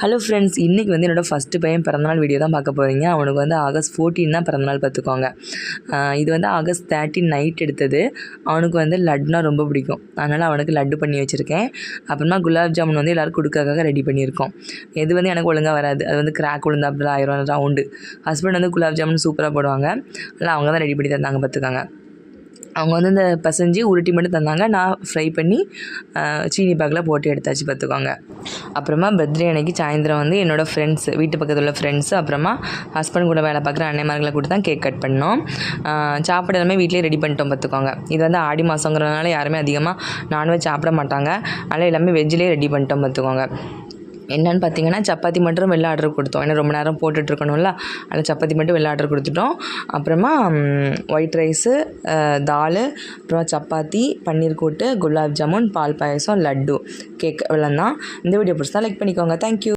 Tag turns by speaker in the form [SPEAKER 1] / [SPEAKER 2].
[SPEAKER 1] Hello friends, இன்றைக்கி வந்து என்னோடய ஃபஸ்ட்டு பையன் பிறந்தநாள் வீடியோ தான் பார்க்க போகிறீங்க. அவனுக்கு வந்து ஆகஸ்ட் 14 தான் பிறந்தநாள் பார்த்துக்கோங்க. இது வந்து ஆகஸ்ட் 13 நைட் எடுத்தது. அவனுக்கு வந்து லட்டுனா ரொம்ப பிடிக்கும். அதனால் அவனுக்கு லட்டு பண்ணி வச்சுருக்கேன். அப்புறமா குலாப் ஜாமுன் வந்து எல்லோரும் கொடுக்கறதுக்காக ரெடி பண்ணியிருக்கோம். இது வந்து எனக்கு ஒழுங்காக வராது. அது வந்து கிராக் விழுந்தாப்புல ஆயிரம் ரவுண்டு. ஹஸ்பண்ட் வந்து குலாப் ஜாமுன் சூப்பராக போடுவாங்க. அதனால் அவங்க தான் ரெடி பண்ணி தந்தாங்க பார்த்துக்காங்க. அவங்க வந்து இந்த பசைஞ்சு உருட்டி மட்டும் தந்தாங்க. நான் ஃப்ரை பண்ணி சீனி பாகில் போட்டு எடுத்தாச்சு பார்த்துக்கோங்க. அப்புறமா பர்த்டே அன்னைக்கு சாயந்தரம் வந்து என்னோடய ஃப்ரெண்ட்ஸ், வீட்டு பக்கத்தில் உள்ள ஃப்ரெண்ட்ஸு, அப்புறமா ஹஸ்பண்ட் கூட வேலை பார்க்குற அன்னைமார்களை கூட தான் கேக் கட் பண்ணோம். சாப்பாடு எல்லாமே வீட்டிலே ரெடி பண்ணிட்டோம் பார்த்துக்கோங்க. இது வந்து ஆடி மாதங்கிறதுனால யாருமே அதிகமாக நான்வெஜ் சாப்பிட மாட்டாங்க. அதனால் எல்லாமே வெஜ்ஜிலே ரெடி பண்ணிட்டோம் பார்த்துக்கோங்க. என்னென்னு பார்த்தீங்கன்னா, சப்பாத்தி மட்டும் வெளில ஆர்டர் கொடுத்தோம். ஏன்னா ரொம்ப நேரம் போட்டுட்ருக்கணும்ல, அதில் சப்பாத்தி மட்டும் வெளில ஆர்டர் கொடுத்துட்டோம். அப்புறமா ஒயிட் ரைஸு, தால், அப்புறமா சப்பாத்தி, பன்னீர் கூட்டு, குலாப் ஜாமுன், பால் பாயசம், லட்டு, கேக் இவ்வளோதான். இந்த வீடியோ பிடிச்சா லைக் பண்ணிக்கோங்க. தேங்க்யூ.